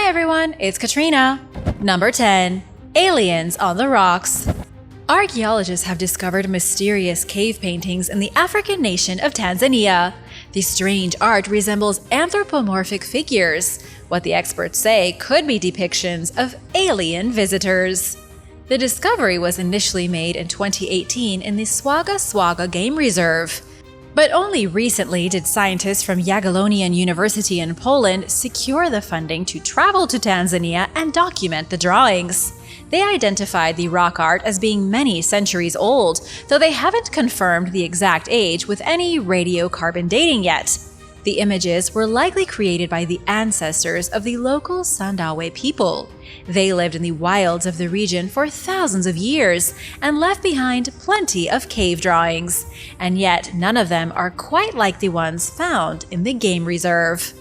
everyone, it's Katrina. Number 10. Aliens on the Rocks. Archaeologists have discovered mysterious cave paintings in the African nation of Tanzania. The strange art resembles anthropomorphic figures, what the experts say could be depictions of alien visitors. The discovery was initially made in 2018 in the Swaga Game Reserve. But only recently did scientists from Jagiellonian University in Poland secure the funding to travel to Tanzania and document the drawings. They identified the rock art as being many centuries old, though they haven't confirmed the exact age with any radiocarbon dating yet. The images were likely created by the ancestors of the local Sandawe people. They lived in the wilds of the region for thousands of years and left behind plenty of cave drawings, and yet none of them are quite like the ones found in the game reserve.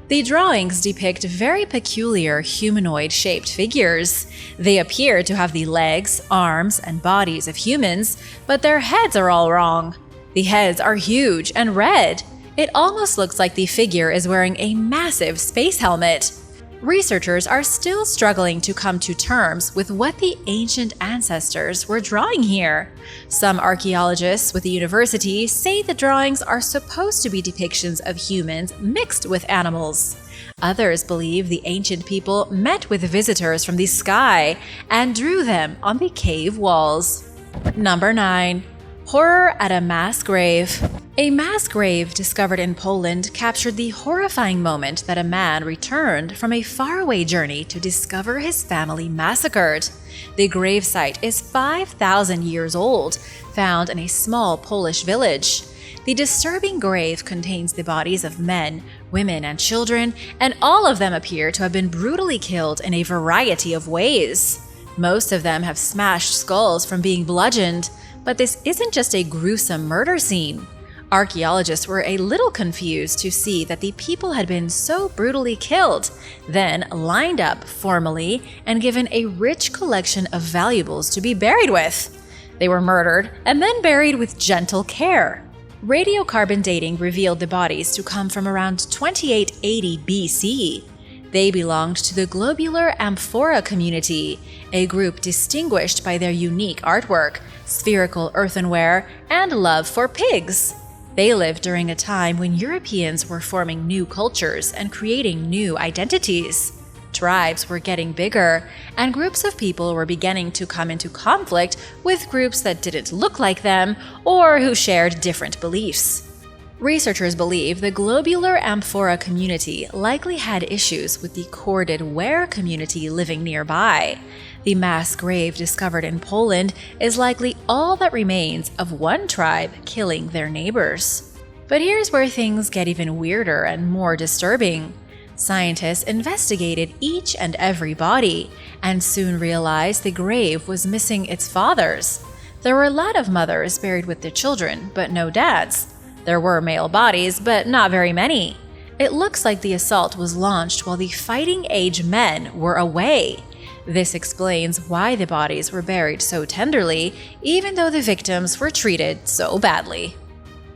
The drawings depict very peculiar humanoid-shaped figures. They appear to have the legs, arms, and bodies of humans, but their heads are all wrong. The heads are huge and red. It almost looks like the figure is wearing a massive space helmet. Researchers are still struggling to come to terms with what the ancient ancestors were drawing here. Some archaeologists with the university say the drawings are supposed to be depictions of humans mixed with animals. Others believe the ancient people met with visitors from the sky and drew them on the cave walls. Number 9. Horror at a mass grave. A mass grave discovered in Poland captured the horrifying moment that a man returned from a faraway journey to discover his family massacred. The gravesite is 5,000 years old, found in a small Polish village. The disturbing grave contains the bodies of men, women, and children, and all of them appear to have been brutally killed in a variety of ways. Most of them have smashed skulls from being bludgeoned, but this isn't just a gruesome murder scene. Archaeologists were a little confused to see that the people had been so brutally killed, then lined up formally and given a rich collection of valuables to be buried with. They were murdered and then buried with gentle care. Radiocarbon dating revealed the bodies to come from around 2880 BC. They belonged to the globular amphora community, a group distinguished by their unique artwork, spherical earthenware, and love for pigs. They lived during a time when Europeans were forming new cultures and creating new identities. Tribes were getting bigger, and groups of people were beginning to come into conflict with groups that didn't look like them or who shared different beliefs. Researchers believe the globular amphora community likely had issues with the corded ware community living nearby. The mass grave discovered in Poland is likely all that remains of one tribe killing their neighbors. But here's where things get even weirder and more disturbing. Scientists investigated each and every body and soon realized the grave was missing its fathers. There were a lot of mothers buried with their children, but no dads. There were male bodies, but not very many. It looks like the assault was launched while the fighting-age men were away. This explains why the bodies were buried so tenderly, even though the victims were treated so badly.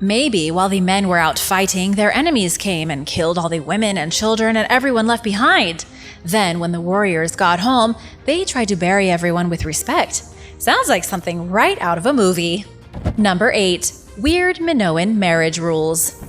Maybe while the men were out fighting, their enemies came and killed all the women and children and everyone left behind. Then, when the warriors got home, they tried to bury everyone with respect. Sounds like something right out of a movie. Number 8. Weird Minoan marriage rules.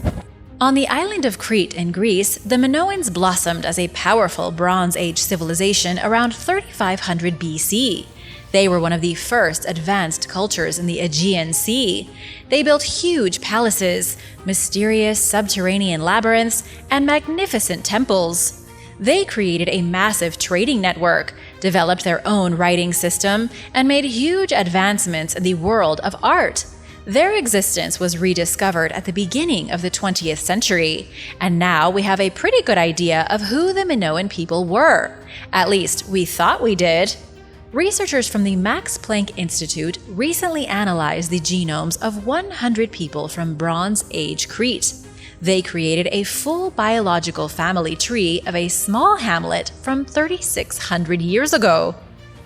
On the island of Crete in Greece, the Minoans blossomed as a powerful Bronze Age civilization around 3500 BC. They were one of the first advanced cultures in the Aegean Sea. They built huge palaces, mysterious subterranean labyrinths, and magnificent temples. They created a massive trading network, developed their own writing system, and made huge advancements in the world of art. Their existence was rediscovered at the beginning of the 20th century, and now we have a pretty good idea of who the Minoan people were. At least, we thought we did. Researchers from the Max Planck Institute recently analyzed the genomes of 100 people from Bronze Age Crete. They created a full biological family tree of a small hamlet from 3,600 years ago.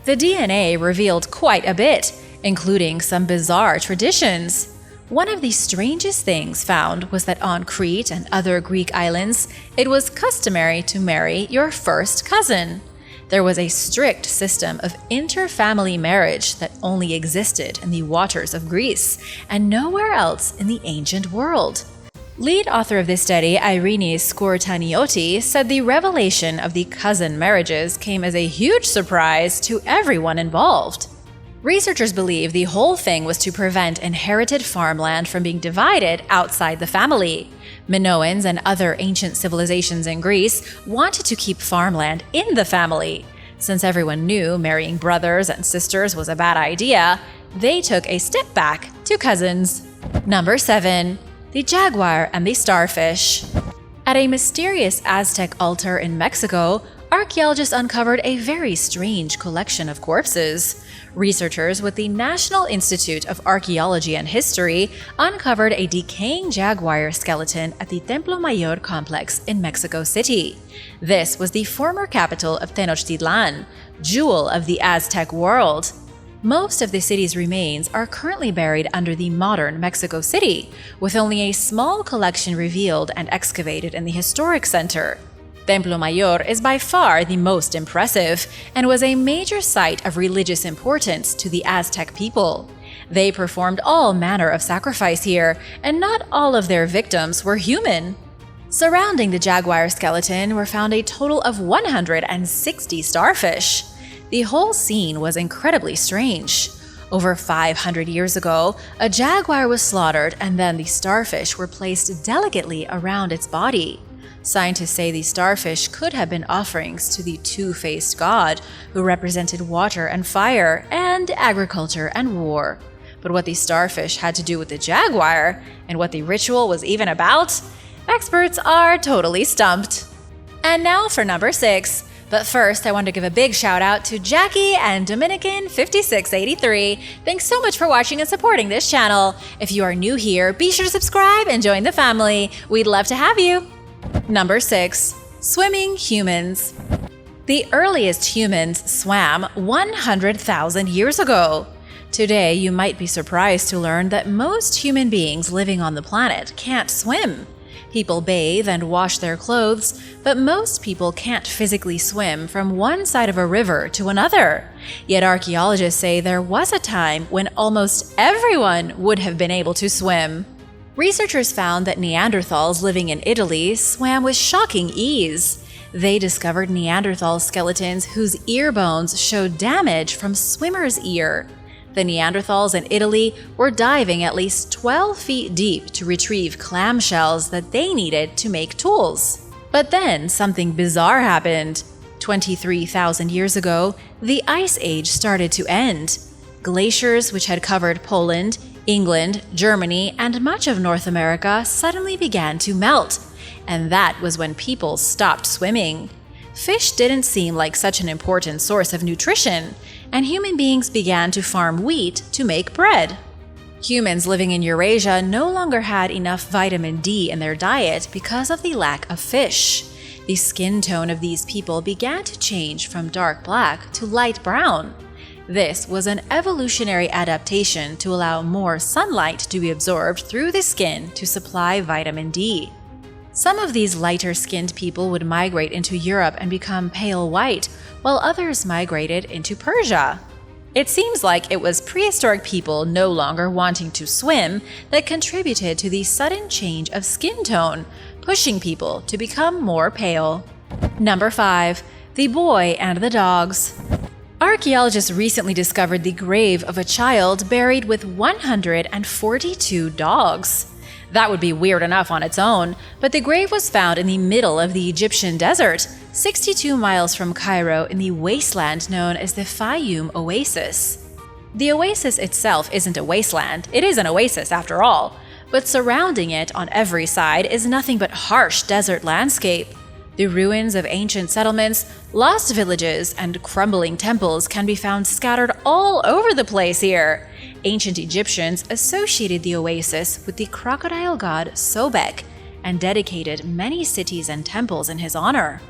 The DNA revealed quite a bit, including some bizarre traditions. One of the strangest things found was that on Crete and other Greek islands, it was customary to marry your first cousin. There was a strict system of interfamily marriage that only existed in the waters of Greece and nowhere else in the ancient world. Lead author of this study, Irene Skortaniotti, said the revelation of the cousin marriages came as a huge surprise to everyone involved. Researchers believe the whole thing was to prevent inherited farmland from being divided outside the family. Minoans and other ancient civilizations in Greece wanted to keep farmland in the family. Since everyone knew marrying brothers and sisters was a bad idea, they took a step back to cousins. Number 7. The jaguar and the starfish. At a mysterious Aztec altar in Mexico, archaeologists uncovered a very strange collection of corpses. Researchers with the National Institute of Archaeology and History uncovered a decaying jaguar skeleton at the Templo Mayor complex in Mexico City. This was the former capital of Tenochtitlan, jewel of the Aztec world. Most of the city's remains are currently buried under the modern Mexico City, with only a small collection revealed and excavated in the historic center. Templo Mayor is by far the most impressive and was a major site of religious importance to the Aztec people. They performed all manner of sacrifice here, and not all of their victims were human. Surrounding the jaguar skeleton were found a total of 160 starfish. The whole scene was incredibly strange. Over 500 years ago, a jaguar was slaughtered and then the starfish were placed delicately around its body. Scientists say the starfish could have been offerings to the two-faced god, who represented water and fire, and agriculture and war. But what the starfish had to do with the jaguar, and what the ritual was even about, experts are totally stumped. And now for number 6. But first, I want to give a big shout out to Jackie and Dominican5683. Thanks so much for watching and supporting this channel. If you are new here, be sure to subscribe and join the family. We'd love to have you. Number 6. Swimming humans. The earliest humans swam 100,000 years ago. Today, you might be surprised to learn that most human beings living on the planet can't swim. People bathe and wash their clothes, but most people can't physically swim from one side of a river to another. Yet archaeologists say there was a time when almost everyone would have been able to swim. Researchers found that Neanderthals living in Italy swam with shocking ease. They discovered Neanderthal skeletons whose ear bones showed damage from swimmer's ear. The Neanderthals in Italy were diving at least 12 feet deep to retrieve clamshells that they needed to make tools. But then something bizarre happened. 23,000 years ago, the Ice Age started to end. Glaciers which had covered Poland, England, Germany, and much of North America suddenly began to melt. And that was when people stopped swimming. Fish didn't seem like such an important source of nutrition, and human beings began to farm wheat to make bread. Humans living in Eurasia no longer had enough vitamin D in their diet because of the lack of fish. The skin tone of these people began to change from dark black to light brown. This was an evolutionary adaptation to allow more sunlight to be absorbed through the skin to supply vitamin D. Some of these lighter-skinned people would migrate into Europe and become pale white, while others migrated into Persia. It seems like it was prehistoric people no longer wanting to swim that contributed to the sudden change of skin tone, pushing people to become more pale. Number 5. The boy and the dogs. Archaeologists recently discovered the grave of a child buried with 142 dogs. That would be weird enough on its own, but the grave was found in the middle of the Egyptian desert, 62 miles from Cairo in the wasteland known as the Fayoum Oasis. The oasis itself isn't a wasteland, it is an oasis after all, but surrounding it on every side is nothing but harsh desert landscape. The ruins of ancient settlements, lost villages, and crumbling temples can be found scattered all over the place here. Ancient Egyptians associated the oasis with the crocodile god Sobek and dedicated many cities and temples in his honor.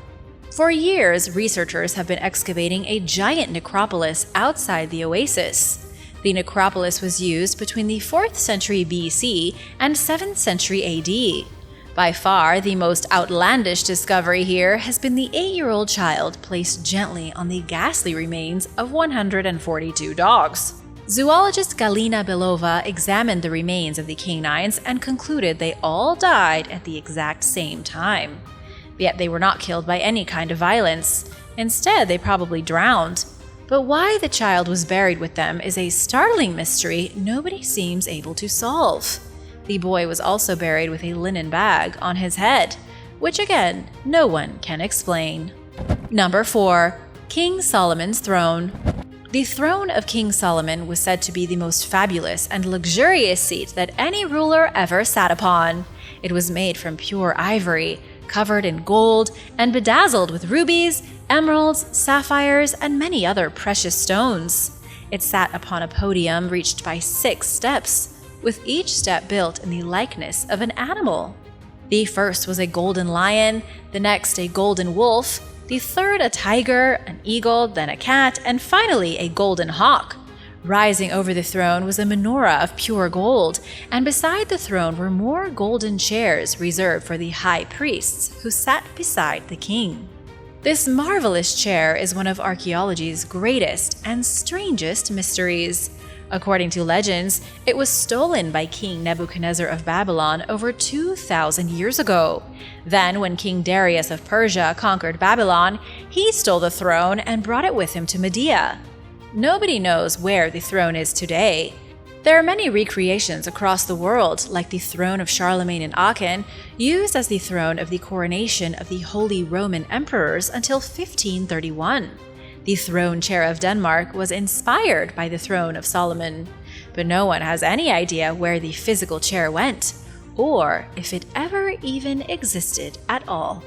For years, researchers have been excavating a giant necropolis outside the oasis. The necropolis was used between the 4th century BC and 7th century AD. By far, the most outlandish discovery here has been the 8-year-old child placed gently on the ghastly remains of 142 dogs. Zoologist Galina Belova examined the remains of the canines and concluded they all died at the exact same time. Yet they were not killed by any kind of violence. Instead, they probably drowned. But why the child was buried with them is a startling mystery nobody seems able to solve. The boy was also buried with a linen bag on his head, which again, no one can explain. Number 4. King Solomon's Throne. The throne of King Solomon was said to be the most fabulous and luxurious seat that any ruler ever sat upon. It was made from pure ivory, covered in gold, and bedazzled with rubies, emeralds, sapphires, and many other precious stones. It sat upon a podium reached by 6 steps, with each step built in the likeness of an animal. The first was a golden lion, the next a golden wolf, the third a tiger, an eagle, then a cat, and finally a golden hawk. Rising over the throne was a menorah of pure gold, and beside the throne were more golden chairs reserved for the high priests who sat beside the king. This marvelous chair is one of archaeology's greatest and strangest mysteries. According to legends, it was stolen by King Nebuchadnezzar of Babylon over 2,000 years ago. Then, when King Darius of Persia conquered Babylon, he stole the throne and brought it with him to Media. Nobody knows where the throne is today. There are many recreations across the world, like the throne of Charlemagne in Aachen, used as the throne of the coronation of the Holy Roman Emperors until 1531. The throne chair of Denmark was inspired by the throne of Solomon, but no one has any idea where the physical chair went, or if it ever even existed at all.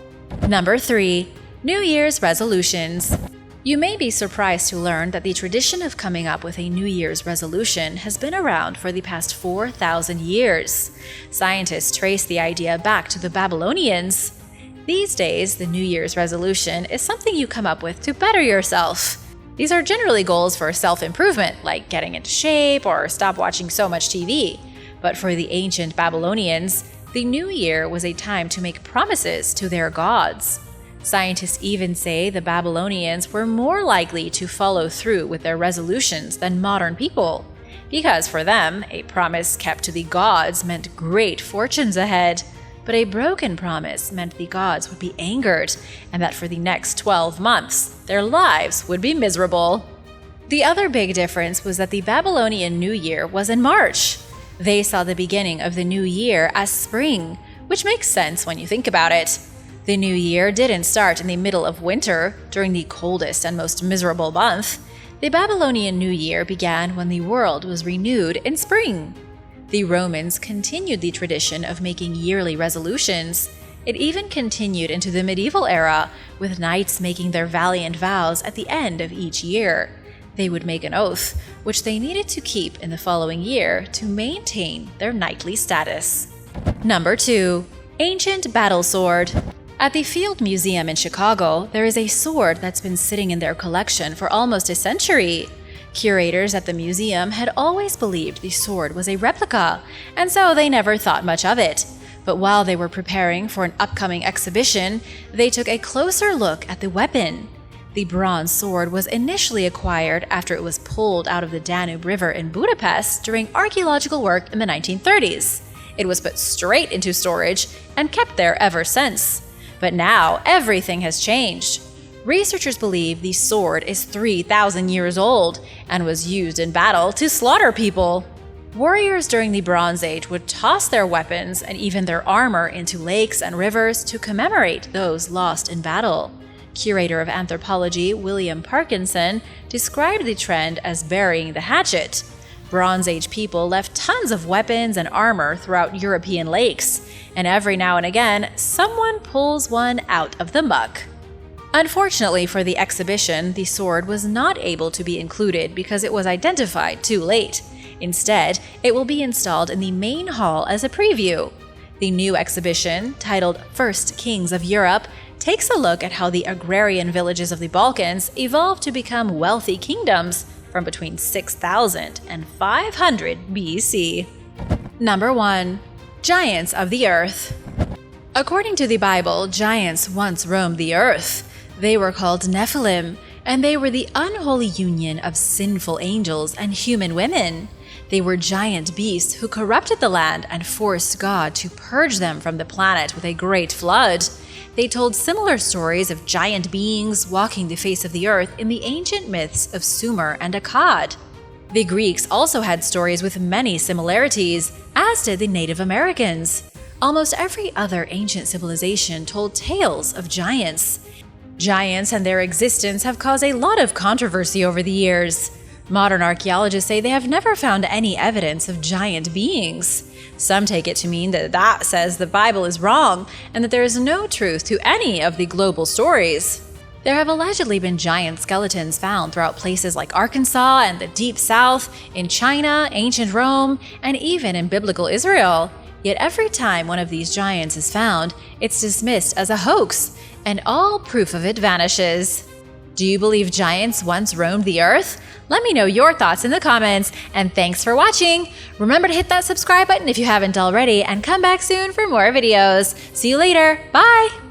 Number 3. New Year's Resolutions. You may be surprised to learn that the tradition of coming up with a New Year's resolution has been around for the past 4,000 years. Scientists trace the idea back to the Babylonians. These days, the New Year's resolution is something you come up with to better yourself. These are generally goals for self-improvement, like getting into shape or stop watching so much TV. But for the ancient Babylonians, the New Year was a time to make promises to their gods. Scientists even say the Babylonians were more likely to follow through with their resolutions than modern people, because for them, a promise kept to the gods meant great fortunes ahead. But a broken promise meant the gods would be angered, and that for the next 12 months, their lives would be miserable. The other big difference was that the Babylonian New Year was in March. They saw the beginning of the new year as spring, which makes sense when you think about it. The new year didn't start in the middle of winter, during the coldest and most miserable month. The Babylonian New Year began when the world was renewed in spring. The Romans continued the tradition of making yearly resolutions. It even continued into the medieval era, with knights making their valiant vows at the end of each year. They would make an oath, which they needed to keep in the following year to maintain their knightly status. Number 2. Ancient Battle Sword. At the Field Museum in Chicago, there is a sword that's been sitting in their collection for almost a century. Curators at the museum had always believed the sword was a replica, and so they never thought much of it. But while they were preparing for an upcoming exhibition, they took a closer look at the weapon. The bronze sword was initially acquired after it was pulled out of the Danube River in Budapest during archaeological work in the 1930s. It was put straight into storage and kept there ever since. But now everything has changed. Researchers believe the sword is 3,000 years old and was used in battle to slaughter people. Warriors during the Bronze Age would toss their weapons and even their armor into lakes and rivers to commemorate those lost in battle. Curator of anthropology William Parkinson described the trend as burying the hatchet. Bronze Age people left tons of weapons and armor throughout European lakes, and every now and again, someone pulls one out of the muck. Unfortunately for the exhibition, the sword was not able to be included because it was identified too late. Instead, it will be installed in the main hall as a preview. The new exhibition, titled First Kings of Europe, takes a look at how the agrarian villages of the Balkans evolved to become wealthy kingdoms from between 6,000 and 500 BC. Number 1. Giants of the Earth. According to the Bible, giants once roamed the earth. They were called Nephilim, and they were the unholy union of sinful angels and human women. They were giant beasts who corrupted the land and forced God to purge them from the planet with a great flood. They told similar stories of giant beings walking the face of the earth in the ancient myths of Sumer and Akkad. The Greeks also had stories with many similarities, as did the Native Americans. Almost every other ancient civilization told tales of giants. Giants and their existence have caused a lot of controversy over the years. Modern archaeologists say they have never found any evidence of giant beings. Some take it to mean that says the Bible is wrong and that there is no truth to any of the global stories. There have allegedly been giant skeletons found throughout places like Arkansas and the Deep South, in China, ancient Rome, and even in biblical Israel. Yet every time one of these giants is found, it's dismissed as a hoax, and all proof of it vanishes. Do you believe giants once roamed the earth? Let me know your thoughts in the comments, and thanks for watching! Remember to hit that subscribe button if you haven't already, and come back soon for more videos. See you later, bye!